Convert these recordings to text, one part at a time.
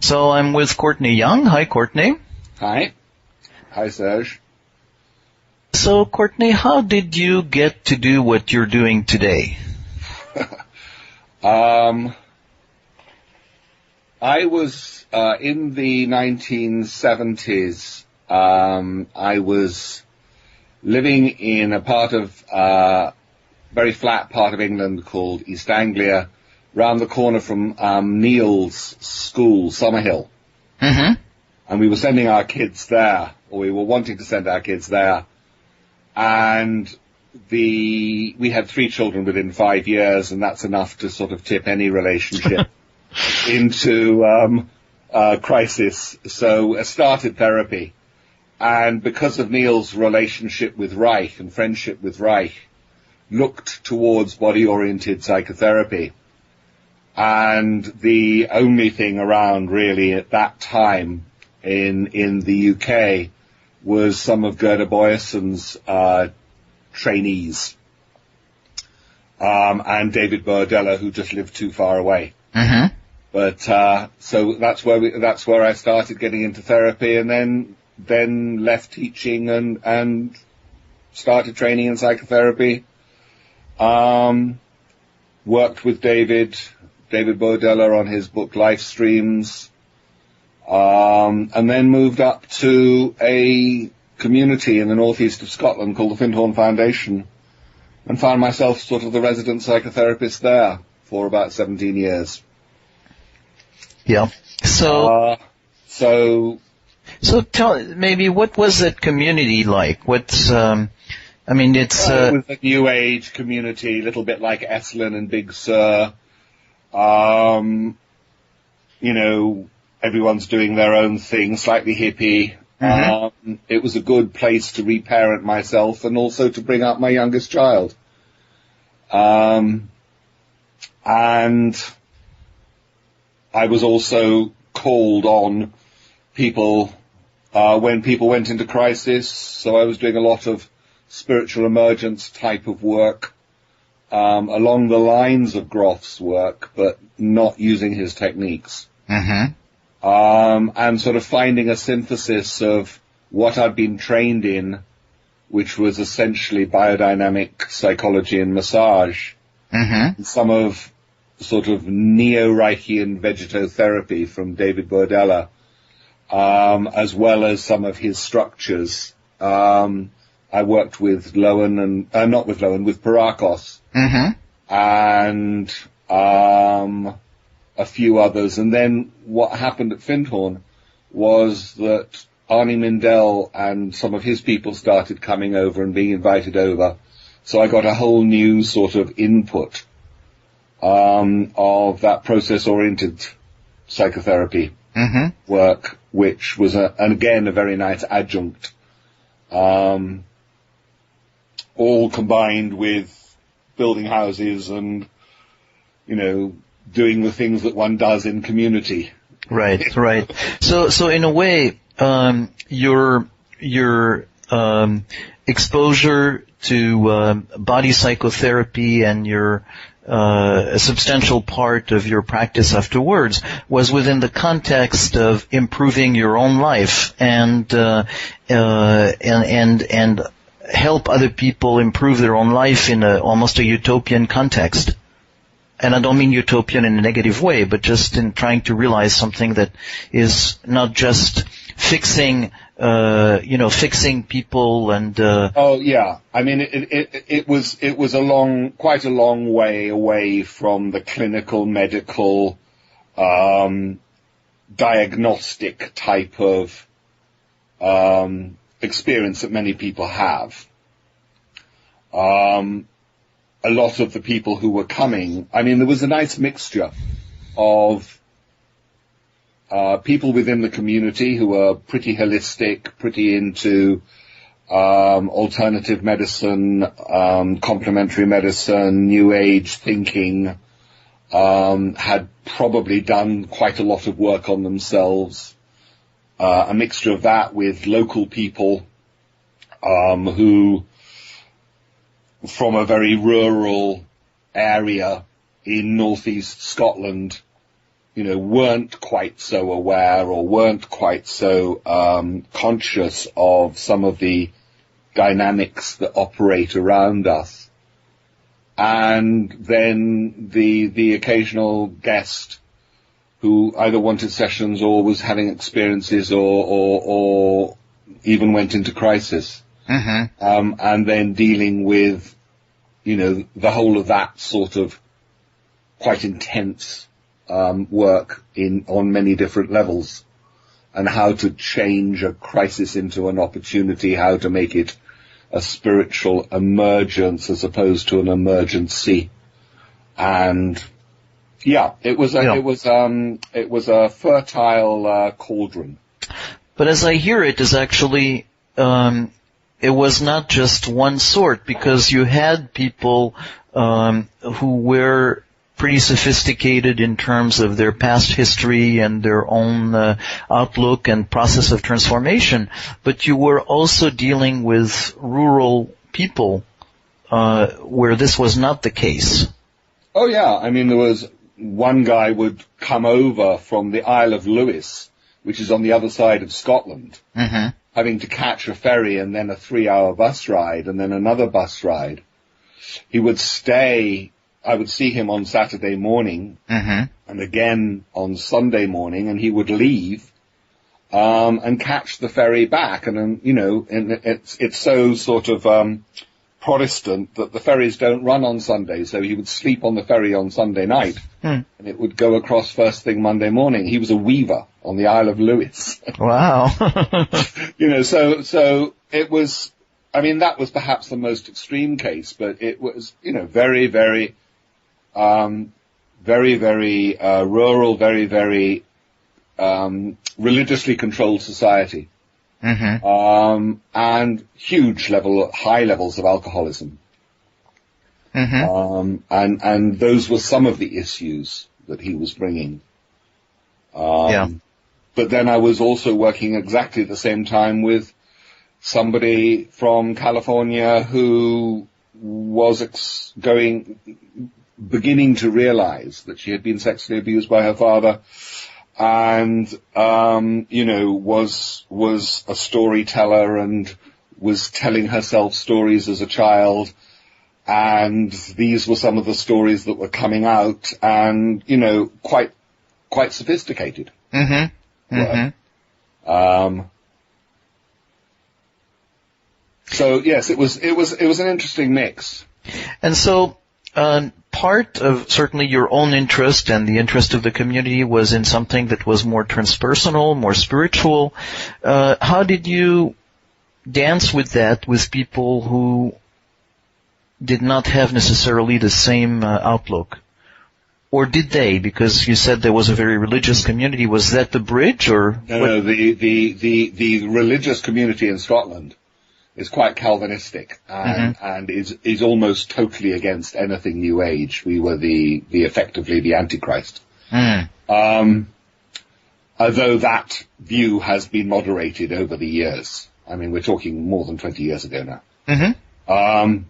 So I'm with Courtenay Young. Hi, Courtenay. Hi. Hi, Serge. So, Courtenay, how did you get to do what you're doing today? I was in the 1970s. I was living in a part of very flat part of England called East Anglia, round the corner from Neil's school, Summerhill. Mm-hmm. And we were sending our kids there, or we were wanting to send our kids there. And we had 3 children within 5 years, and that's enough to sort of tip any relationship into crisis. So I started therapy. And because of Neil's relationship with Reich and friendship with Reich, looked towards body-oriented psychotherapy. And the only thing around really at that time in the UK was some of Gerda Boyesen's trainees, and David Bordella, who just lived too far away. Mm-hmm. But so that's where I started getting into therapy, and then left teaching and started training in psychotherapy. Worked with David Bordella on his book Life Streams, and then moved up to a community in the northeast of Scotland called the Findhorn Foundation, and found myself sort of the resident psychotherapist there for about 17 years. Yeah. So tell maybe, what was that community like? What's it was a New Age community, a little bit like Esalen and Big Sur. Everyone's doing their own thing, slightly hippie. Mm-hmm. It was a good place to reparent myself and also to bring up my youngest child. And I was also called on people when people went into crisis. So I was doing a lot of spiritual emergence type of work, along the lines of Groff's work, but not using his techniques. Mm-hmm. And sort of finding a synthesis of what I'd been trained in, which was essentially biodynamic psychology and massage, mm-hmm. some of sort of neo-Reichian vegetotherapy from David Bordella, as well as some of his structures. I worked with with Parakos, mm-hmm. and a few others. And then what happened at Findhorn was that Arnie Mindell and some of his people started coming over and being invited over. So I got a whole new sort of input of that process-oriented psychotherapy mm-hmm. work, which was, again, a very nice adjunct, all combined with building houses and, doing the things that one does in community. Right, right. So in a way, your exposure to body psychotherapy and a substantial part of your practice afterwards was within the context of improving your own life and help other people improve their own life in almost a utopian context. And I don't mean utopian in a negative way, but just in trying to realize something that is not just fixing people and. Oh yeah, I mean it was quite a long way away from the clinical medical, diagnostic type of experience that many people have. A lot of the people who were coming, there was a nice mixture of people within the community who were pretty holistic, pretty into alternative medicine, complementary medicine, new age thinking, had probably done quite a lot of work on themselves. A mixture of that with local people who, from a very rural area in northeast Scotland, weren't quite so aware or weren't quite so conscious of some of the dynamics that operate around us. And then the occasional guest who either wanted sessions or was having experiences or even went into crisis. Mm-hmm. And then dealing with, the whole of that sort of quite intense work on many different levels, and how to change a crisis into an opportunity, how to make it a spiritual emergence as opposed to an emergency. And it was a fertile cauldron. But as I hear it, is actually it was not just one sort, because you had people who were pretty sophisticated in terms of their past history and their own outlook and process of transformation, but you were also dealing with rural people where this was not the case. Oh yeah, I mean, there was one guy would come over from the Isle of Lewis, which is on the other side of Scotland, mm-hmm. having to catch a ferry and then a 3-hour bus ride and then another bus ride. He would stay. I would see him on Saturday morning, mm-hmm. and again on Sunday morning, and he would leave and catch the ferry back. And it's so sort of Protestant that the ferries don't run on Sunday, so he would sleep on the ferry on Sunday night, and it would go across first thing Monday morning. He was a weaver on the Isle of Lewis. Wow. So it was. I mean, that was perhaps the most extreme case, but it was, very, very. Very, very rural, very, very religiously controlled society, mm-hmm. And high levels of alcoholism, mm-hmm. And those were some of the issues that he was bringing. But then I was also working exactly at the same time with somebody from California who was beginning to realize that she had been sexually abused by her father, and was a storyteller and was telling herself stories as a child, and these were some of the stories that were coming out, and quite sophisticated. Mm-hmm. Mm-hmm. So yes, it was an interesting mix. And so part of certainly your own interest and the interest of the community was in something that was more transpersonal, more spiritual. How did you dance with that with people who did not have necessarily the same outlook? Or did they? Because you said there was a very religious community. Was that the bridge, or? No, the religious community in Scotland is quite Calvinistic and is almost totally against anything New Age. We were effectively the Antichrist. Although that view has been moderated over the years. I mean, we're talking more than 20 years ago now. Mm-hmm.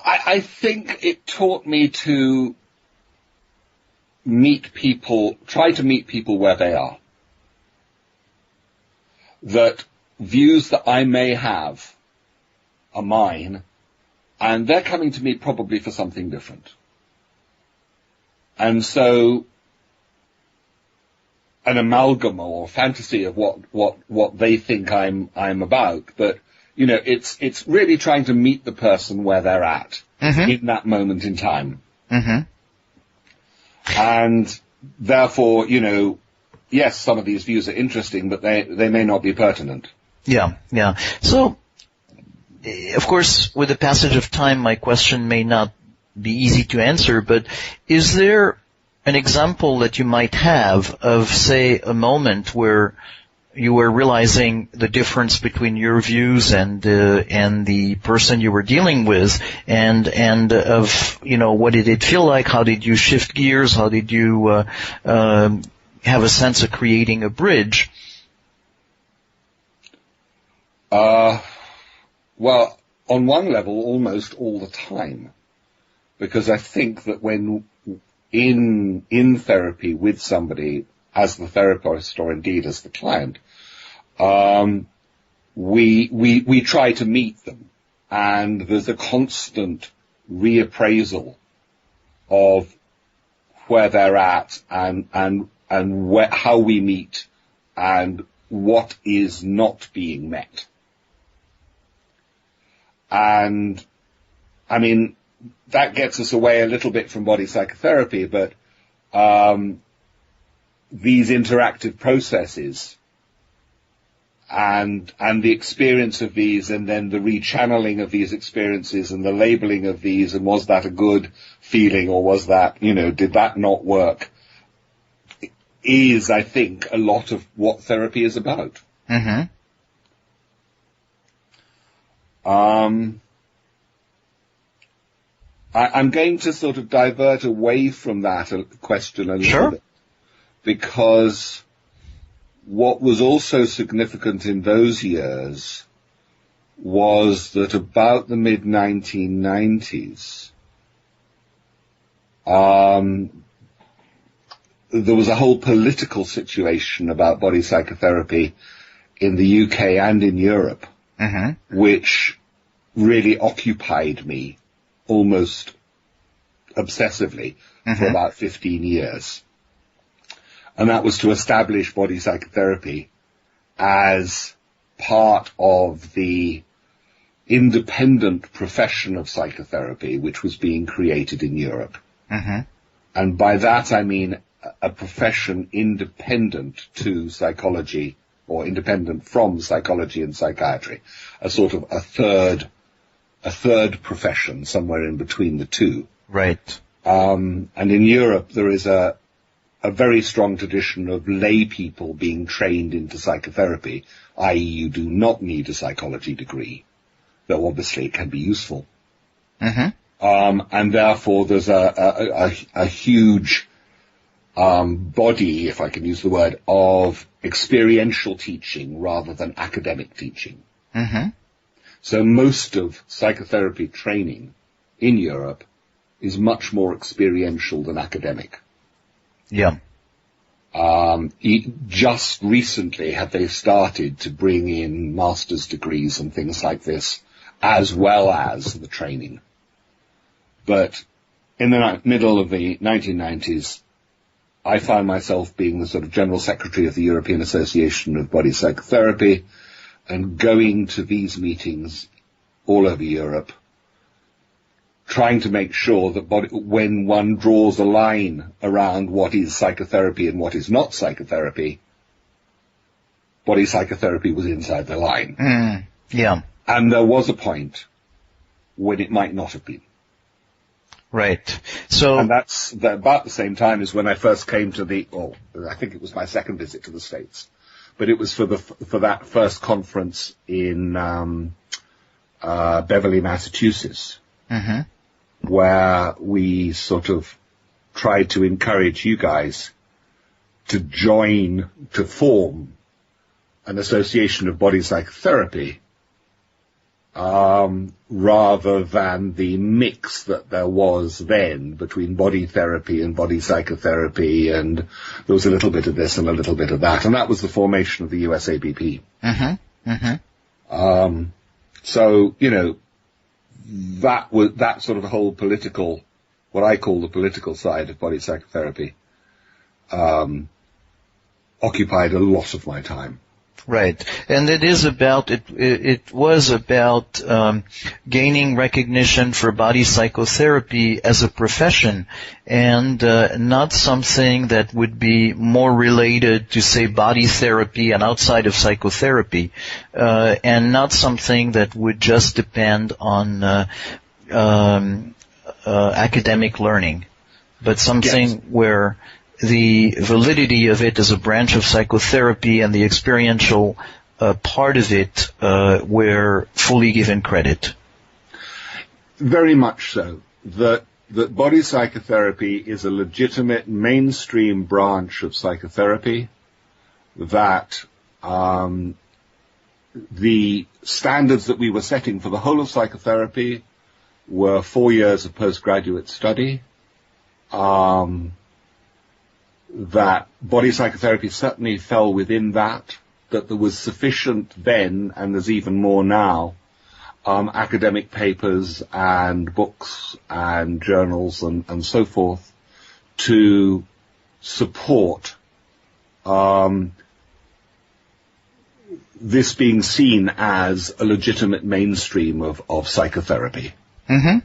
I think it taught me to try to meet people where they are. That views that I may have are mine, and they're coming to me probably for something different. And so an amalgam or fantasy of what they think I'm about, but it's really trying to meet the person where they're at in that moment in time. And therefore, yes, some of these views are interesting, but they may not be pertinent. Yeah. So, of course, with the passage of time, my question may not be easy to answer, but is there an example that you might have of, say, a moment where you were realizing the difference between your views and the person you were dealing with, and of what did it feel like? How did you shift gears? How did you have a sense of creating a bridge? Well, on one level, almost all the time. because I think that when in therapy with somebody, as the therapist or indeed as the client, we try to meet them, and there's a constant reappraisal of where they're at and how we meet and what is not being met. And I mean, that gets us away a little bit from body psychotherapy, but these interactive processes and the experience of these, and then the rechanneling of these experiences and the labeling of these, and was that a good feeling, or was that, did that not work, is, I think, a lot of what therapy is about. Mm-hmm. I'm going to sort of divert away from that question a little bit, because what was also significant in those years was that about the mid-1990s, there was a whole political situation about body psychotherapy in the UK and in Europe, which really occupied me almost obsessively for about 15 years. And that was to establish body psychotherapy as part of the independent profession of psychotherapy, which was being created in Europe. And by that I mean a profession independent to psychology, or independent from psychology and psychiatry, a sort of a third profession somewhere in between the two. Right. And in Europe there is a very strong tradition of lay people being trained into psychotherapy, i.e. you do not need a psychology degree, though obviously it can be useful. And therefore there's a huge body, if I can use the word, of experiential teaching rather than academic teaching. So most of psychotherapy training in Europe is much more experiential than academic. Yeah. Just recently have they started to bring in master's degrees and things like this, as well as the training. But in the middle of the 1990s, I found myself being the sort of General Secretary of the European Association of Body Psychotherapy, and going to these meetings all over Europe, trying to make sure that when one draws a line around what is psychotherapy and what is not psychotherapy, body psychotherapy was inside the line. Yeah. And there was a point when it might not have been. Right. So, and that's about the same time as when I first came to I think it was my second visit to the States, but it was for that first conference in Beverly, Massachusetts, where we sort of tried to encourage you guys to form an association of body psychotherapy, rather than the mix that there was then between body therapy and body psychotherapy, and there was a little bit of this and a little bit of that, and that was the formation of the USABP. So, that sort of the whole political, what I call the political side of body psychotherapy, occupied a lot of my time. Right. And it was about gaining recognition for body psychotherapy as a profession, and not something that would be more related to, say, body therapy and outside of psychotherapy, and not something that would just depend on academic learning, but something where the validity of it as a branch of psychotherapy and the experiential part of it were fully given credit. Very much so. That body psychotherapy is a legitimate mainstream branch of psychotherapy, that the standards that we were setting for the whole of psychotherapy were 4 years of postgraduate study, that body psychotherapy certainly fell within that there was sufficient then, and there's even more now, academic papers and books and journals and so forth to support this being seen as a legitimate mainstream of psychotherapy. Mm-hmm.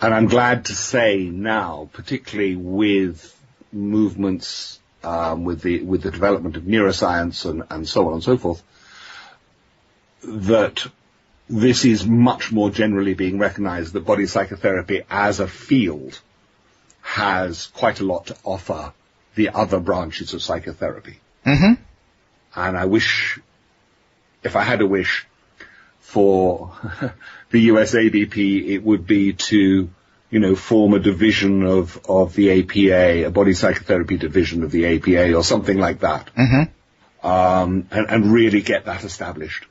And I'm glad to say now, particularly with movements, with the development of neuroscience and so on and so forth, that this is much more generally being recognized that body psychotherapy as a field has quite a lot to offer the other branches of psychotherapy. Mm-hmm. And I wish, if I had a wish for the US ABP, it would be to, form a division of the APA, a body psychotherapy division of the APA or something like that. Mm-hmm. And really get that established.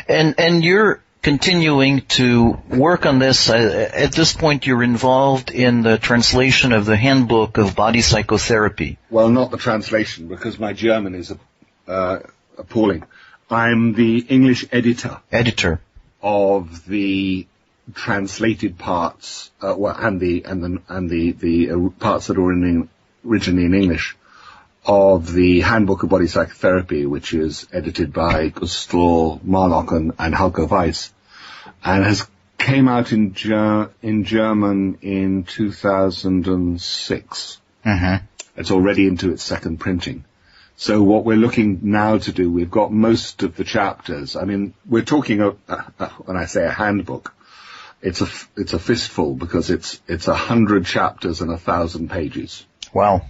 And you're continuing to work on this. At this point, you're involved in the translation of the handbook of body psychotherapy. Well, not the translation, because my German is appalling. I'm the English editor of the translated parts, and the parts that are originally in English of the Handbook of Body Psychotherapy, which is edited by Gustl Marlock and Helga Weiss, and has came out in German in 2006. Mm-hmm. It's already into its second printing. So what we're looking now to do, we've got most of the chapters. I mean, we're talking when I say a handbook, it's a fistful, because it's 100 chapters and 1,000 pages. Wow.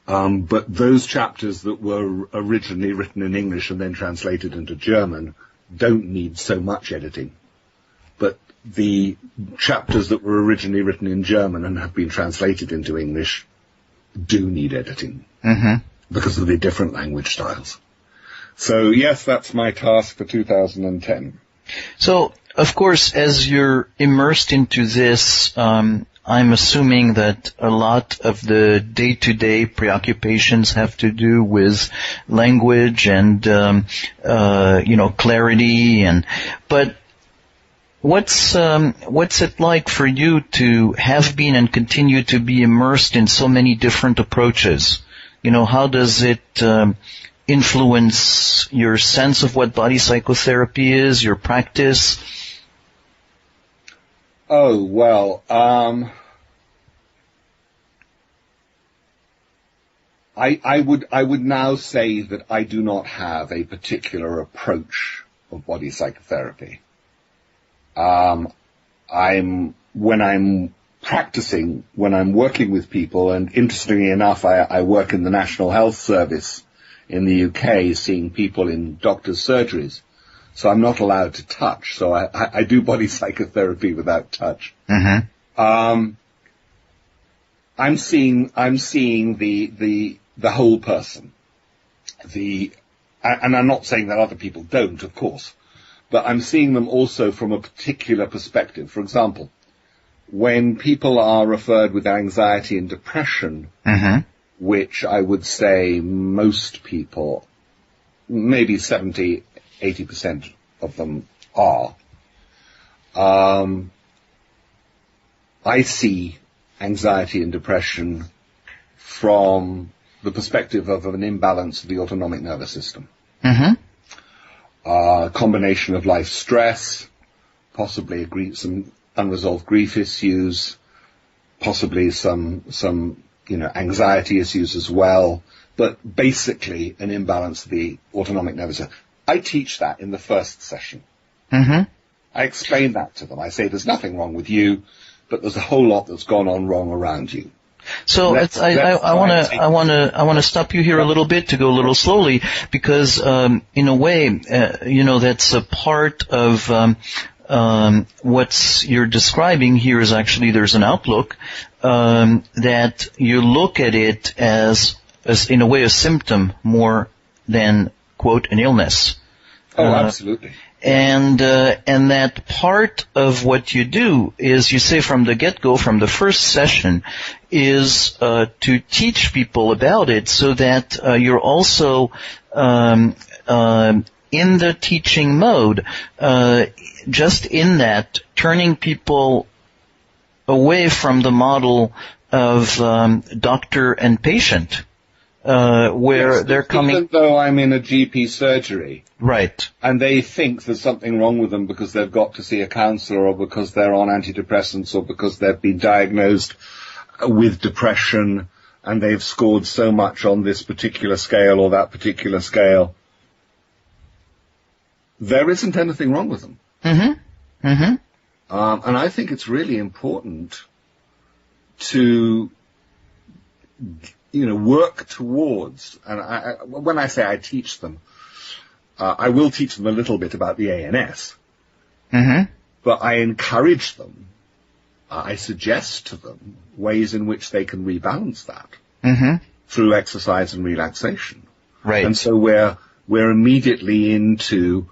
But those chapters that were originally written in English and then translated into German don't need so much editing. But the chapters that were originally written in German and have been translated into English do need editing. Mm-hmm. Because of the different language styles. So yes, that's my task for 2010. So, of course, as you're immersed into this, I'm assuming that a lot of the day-to-day preoccupations have to do with language and, clarity but what's it like for you to have been and continue to be immersed in so many different approaches? How does it influence your sense of what body psychotherapy is, your practice? Oh, well, I would now say that I do not have a particular approach of body psychotherapy. When I'm practicing, when I'm working with people, and interestingly enough, I work in the National Health Service in the UK, seeing people in doctors' surgeries. So I'm not allowed to touch. So I do body psychotherapy without touch. Mm-hmm. I'm seeing the whole person. And I'm not saying that other people don't, of course, but I'm seeing them also from a particular perspective. For example, when people are referred with anxiety and depression, mm-hmm. which I would say most people, maybe 70, 80% of them are, I see anxiety and depression from the perspective of an imbalance of the autonomic nervous system. Mm-hmm. A combination of life stress, possibly some unresolved grief issues, possibly some anxiety issues as well, but basically an imbalance of the autonomic nervous system. I teach that in the first session. Mm-hmm. I explain that to them. I say there's nothing wrong with you, but there's a whole lot that's gone on wrong around you. So I want to stop you here a little bit to go a little slowly, because in a way, that's a part of what you're describing here is actually there's an outlook that you look at it as in a way a symptom more than, quote, an illness. Oh, absolutely. And that part of what you do is, you say from the get-go, from the first session, is to teach people about it, so that you're also in the teaching mode, just in that, turning people away from the model of doctor and patient, where yes, they're coming. Even though I'm in a GP surgery, right, and they think there's something wrong with them because they've got to see a counsellor, or because they're on antidepressants, or because they've been diagnosed with depression and they've scored so much on this particular scale or that particular scale, there isn't anything wrong with them. Mm-hmm. Mm-hmm. And I think it's really important to, work towards, and when I say I teach them, I will teach them a little bit about the ANS, Mm-hmm. but I encourage them, I suggest to them ways in which they can rebalance that Mm-hmm. through exercise and relaxation. Right. And so we're immediately into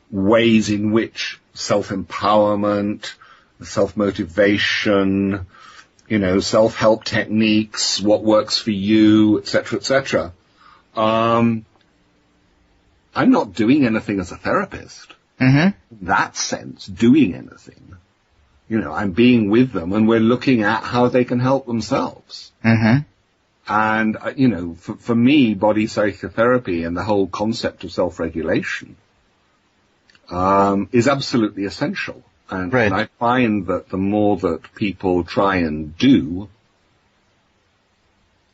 ways in which self-empowerment, self-motivation, self-help techniques, what works for you, etc., etc. I'm not doing anything as a therapist. Mm-hmm. In that sense, doing anything. I'm being with them, and we're looking at how they can help themselves. Mm-hmm. And, for me, body psychotherapy and the whole concept of self-regulation is absolutely essential. And, right. and I find that the more that people try and do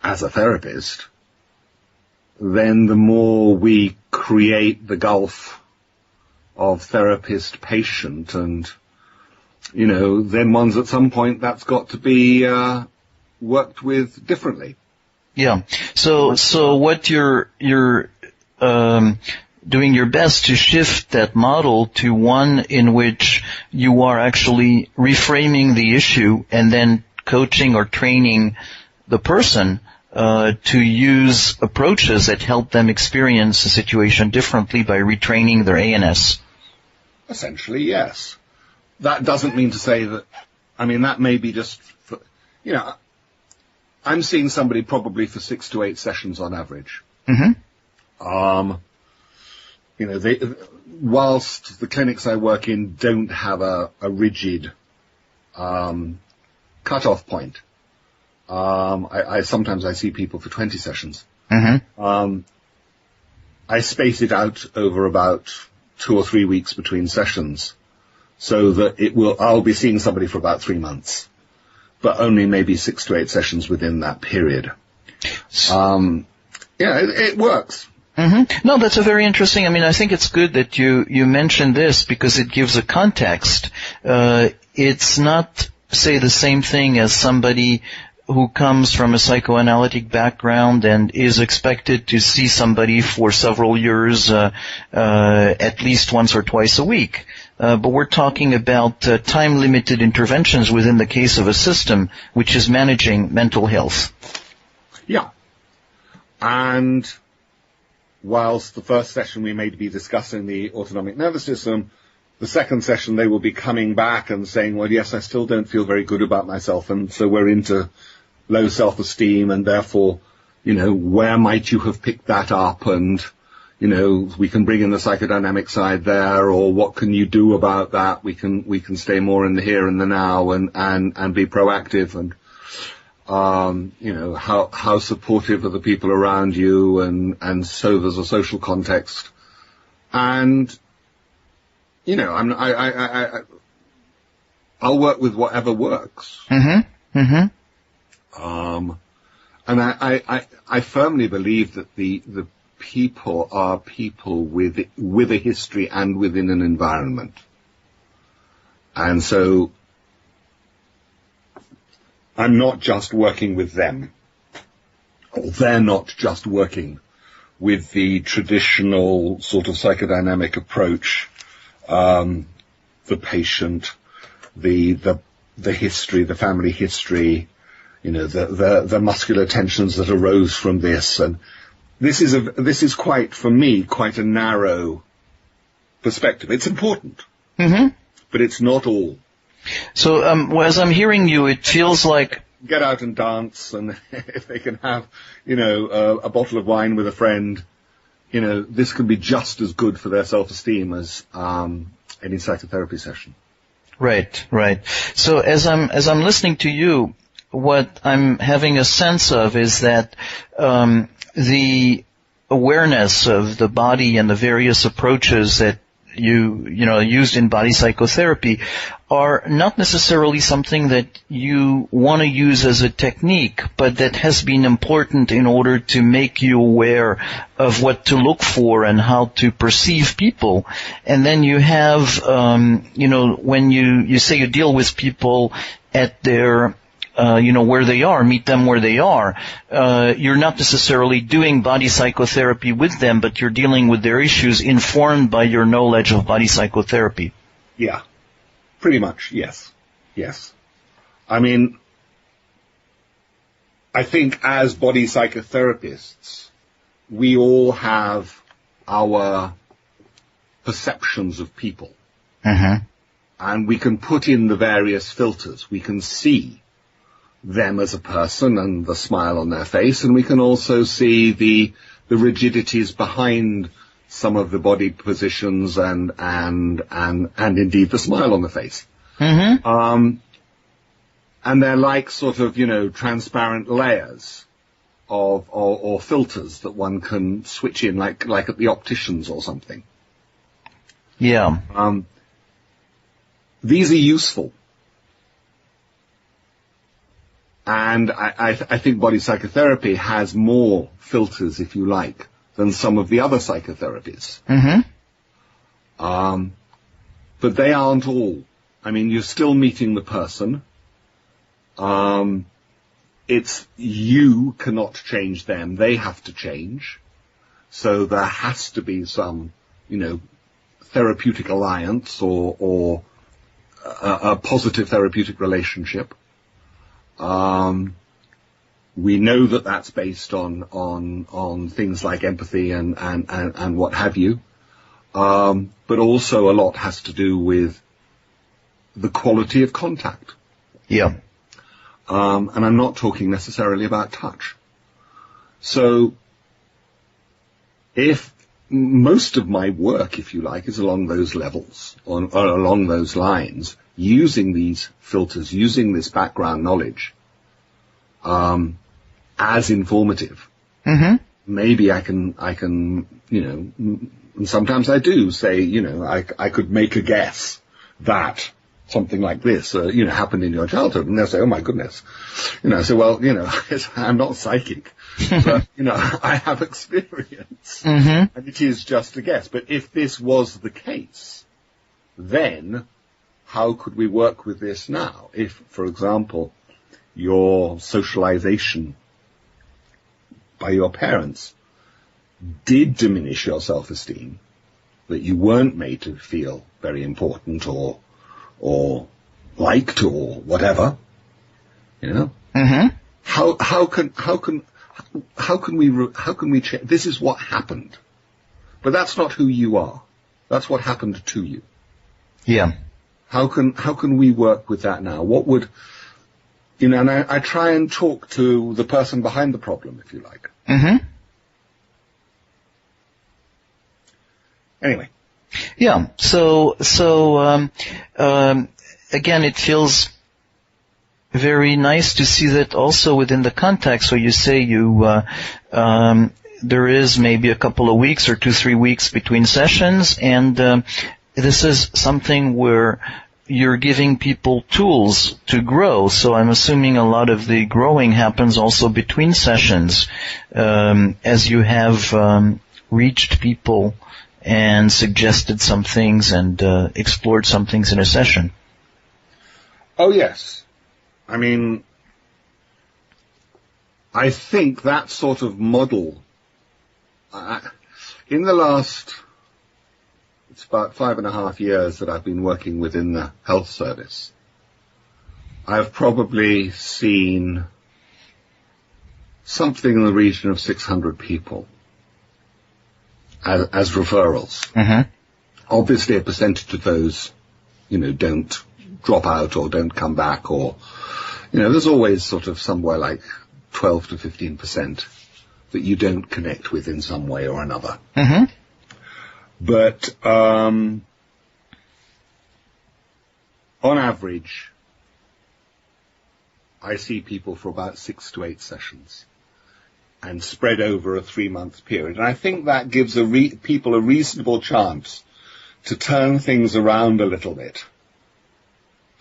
as a therapist, then the more we create the gulf of therapist-patient, and, then ones at some point that's got to be worked with differently. Yeah. So what you're doing your best to shift that model to one in which you are actually reframing the issue and then coaching or training the person to use approaches that help them experience the situation differently by retraining their ANS. Essentially, yes. That doesn't mean to say that, that may be just, I'm seeing somebody probably for 6 to 8 sessions on average. Mm-hmm. Whilst the clinics I work in don't have a rigid cut-off point, sometimes I see people for 20 sessions. Mm-hmm. I space it out over about 2 or 3 weeks between sessions, so that I'll be seeing somebody for about 3 months, but only maybe 6 to 8 sessions within that period. It works. Mm-hmm. No, that's a very interesting. I think it's good that you mentioned this, because it gives a context. It's not, say, the same thing as somebody who comes from a psychoanalytic background and is expected to see somebody for several years, at least once or twice a week. But we're talking about time-limited interventions within the case of a system which is managing mental health. Yeah. And whilst the first session we may be discussing the autonomic nervous system, the second session they will be coming back and saying, well, yes, I still don't feel very good about myself, and so we're into low self-esteem, and therefore, where might you have picked that up, and, we can bring in the psychodynamic side there, or what can you do about that? We can stay more in the here and the now, and be proactive, and how supportive are the people around you, and so there's a social context. And, I'll work with whatever works. Mm-hmm. Mm-hmm. And I firmly believe that the people are people with a history and within an environment. And so I'm not just working with them, or they're not just working with the traditional sort of psychodynamic approach, the patient, the history, the family history, the muscular tensions that arose from this. And this is quite, for me, quite a narrow perspective. It's important, Mm-hmm. but it's not all. So, as I'm hearing you, it feels like... Get out and dance, and if they can have, a bottle of wine with a friend, this can be just as good for their self-esteem as any psychotherapy session. Right, right. So as I'm listening to you, what I'm having a sense of is that the awareness of the body and the various approaches that you used in body psychotherapy are not necessarily something that you want to use as a technique, but that has been important in order to make you aware of what to look for and how to perceive people. And then you have, when you say you deal with people at their where they are, meet them where they are. You're not necessarily doing body psychotherapy with them, but you're dealing with their issues informed by your knowledge of body psychotherapy. Yeah, pretty much, yes. Yes. I mean, I think as body psychotherapists, we all have our perceptions of people. Mm-hmm. And we can put in the various filters. We can see them as a person and the smile on their face, and we can also see the rigidities behind some of the body positions and indeed the smile on the face. Mm-hmm. And they're like sort of, transparent layers or filters that one can switch in, like at the opticians or something. Yeah. These are useful. And I think body psychotherapy has more filters, if you like, than some of the other psychotherapies. Mm-hmm. But they aren't all. I mean, you're still meeting the person. It's you cannot change them. They have to change. So there has to be some, therapeutic alliance or a positive therapeutic relationship. We know that that's based on things like empathy and what have you. But also a lot has to do with the quality of contact. Yeah. And I'm not talking necessarily about touch. So if most of my work, if you like, is along those levels or along those lines, using these filters, using this background knowledge as informative. Mm-hmm. Maybe I can, and sometimes I do say, I could make a guess that something like this, happened in your childhood. And they'll say, oh my goodness. I say, well, I'm not psychic, but, I have experience. Mm-hmm. And it is just a guess. But if this was the case, then how could we work with this now? If, for example, your socialization by your parents did diminish your self-esteem, that you weren't made to feel very important or liked or whatever, Mm-hmm. how can we change? This is what happened, but that's not who you are. That's what happened to you. Yeah. How can we work with that now? What would, and I try and talk to the person behind the problem, if you like. Mm-hmm. Anyway. Yeah. So again, it feels very nice to see that also within the context. So you say there is maybe a couple of weeks or 2-3 weeks between sessions, and this is something where you're giving people tools to grow. So I'm assuming a lot of the growing happens also between sessions, as you have reached people and suggested some things and explored some things in a session. Oh, yes. I mean, I think that sort of model, in the last, it's about 5.5 years that I've been working within the health service, I've probably seen something in the region of 600 people as referrals. Mm-hmm. Obviously a percentage of those, don't drop out or don't come back, or, there's always sort of somewhere like 12 to 15% that you don't connect with in some way or another. Mm-hmm. But on average, I see people for about 6 to 8 sessions and spread over a 3-month period. And I think that gives people a reasonable chance to turn things around a little bit.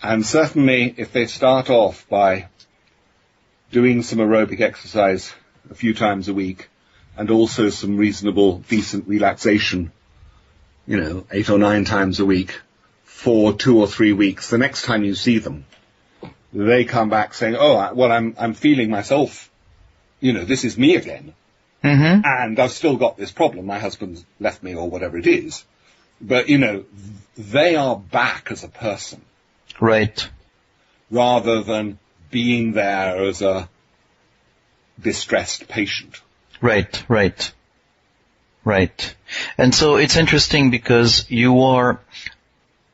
And certainly if they start off by doing some aerobic exercise a few times a week and also some reasonable, decent relaxation, 8 or 9 times a week for 2 or 3 weeks, the next time you see them, they come back saying, oh, well, I'm feeling myself, this is me again. Mm-hmm. And I've still got this problem. My husband's left me or whatever it is. But, they are back as a person. Right. Rather than being there as a distressed patient. Right. And so it's interesting because you are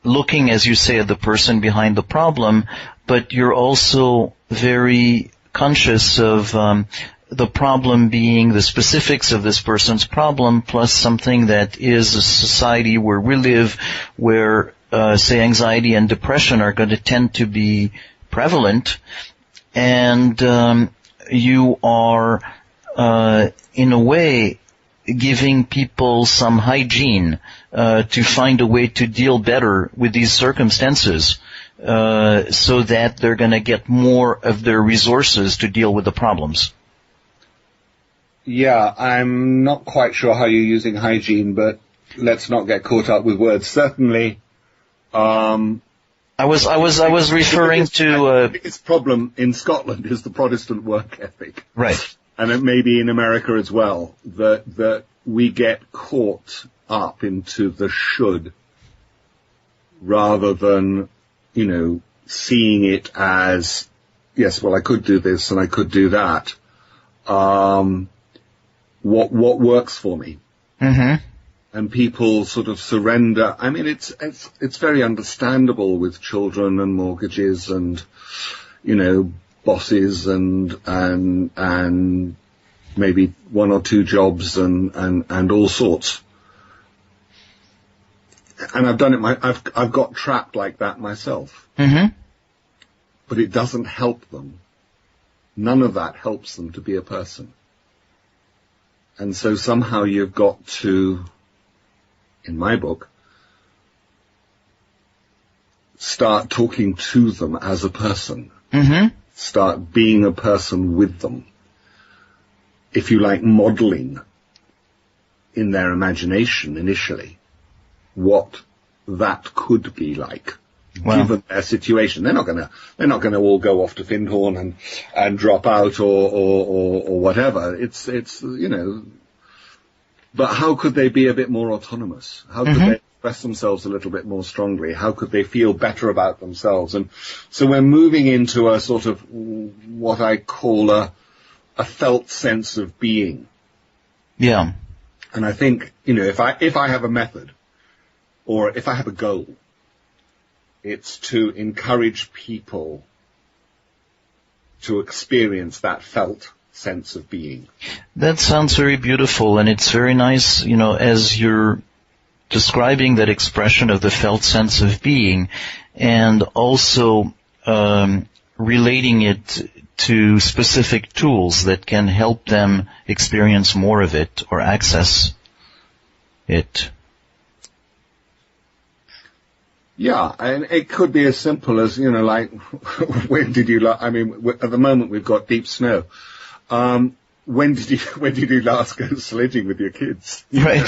looking, as you say, at the person behind the problem, but you're also very conscious of the problem being the specifics of this person's problem plus something that is a society where we live, where, say, anxiety and depression are going to tend to be prevalent. And you are, in a way, giving people some hygiene to find a way to deal better with these circumstances, so that they're going to get more of their resources to deal with the problems. Yeah, I'm not quite sure how you're using hygiene, but let's not get caught up with words. Certainly, I was referring to the biggest problem in Scotland is the Protestant work ethic. Right. And it may be in America as well, that we get caught up into the should rather than, seeing it as, yes, well, I could do this and I could do that. What works for me? Mm-hmm. And people sort of surrender. I mean, it's very understandable with children and mortgages and, bosses and maybe 1 or 2 jobs and all sorts. And I've done it. I've got trapped like that myself. Mm-hmm. But it doesn't help them. None of that helps them to be a person. And so somehow you've got to, in my book, start talking to them as a person. Mm-hmm. Start being a person with them. If you like, modeling in their imagination initially what that could be like, given their situation. They're not gonna all go off to Findhorn and drop out or whatever. It's but how could they be a bit more autonomous? How could they express themselves a little bit more strongly? How could they feel better about themselves? And so we're moving into a sort of what I call a felt sense of being. Yeah. And I think, if I have a method or if I have a goal, it's to encourage people to experience that felt sense of being. That sounds very beautiful, and it's very nice, as you're describing that expression of the felt sense of being, and also relating it to specific tools that can help them experience more of it or access it. Yeah, and it could be as simple as, like, when did you at the moment we've got deep snow. When did you last go sledging with your kids? Right.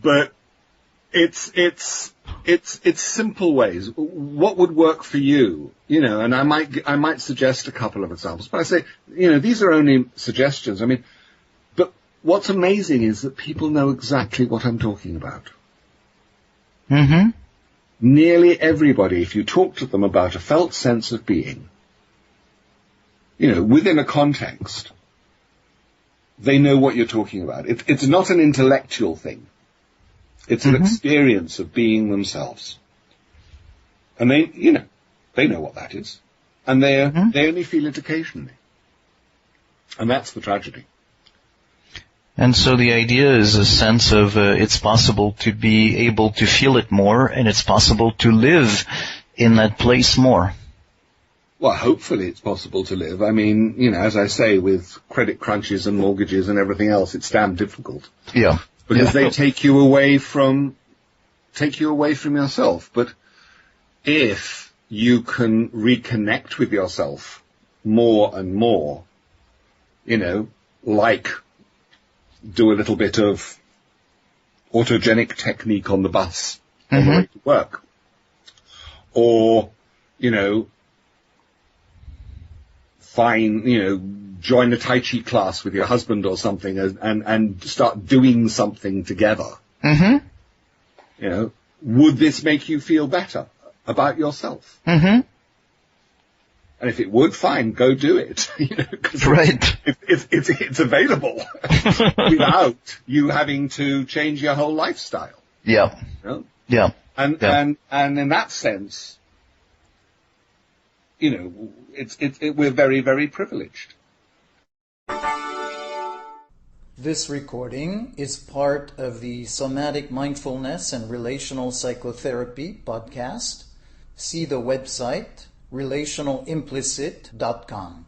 But it's simple ways. What would work for you? And I might suggest a couple of examples, but I say, these are only suggestions. But what's amazing is that people know exactly what I'm talking about. Mm-hmm. Nearly everybody, if you talk to them about a felt sense of being, within a context, they know what you're talking about. It's not an intellectual thing. It's an experience of being themselves. And they know what that is. And they only feel it occasionally. And that's the tragedy. And so the idea is a sense of it's possible to be able to feel it more, and it's possible to live in that place more. Well, hopefully it's possible to live. I mean, as I say, with credit crunches and mortgages and everything else, it's damn difficult. Yeah. Because they take you away from yourself. But if you can reconnect with yourself more and more, like do a little bit of autogenic technique on the bus on the way to work, or, join a Tai Chi class with your husband or something and start doing something together. Would this make you feel better about yourself? And if it would, fine, go do it. Right. It's available without you having to change your whole lifestyle. Yeah. Yeah. And in that sense, we're very, very privileged. This recording is part of the Somatic Mindfulness and Relational Psychotherapy podcast. See the website relationalimplicit.com.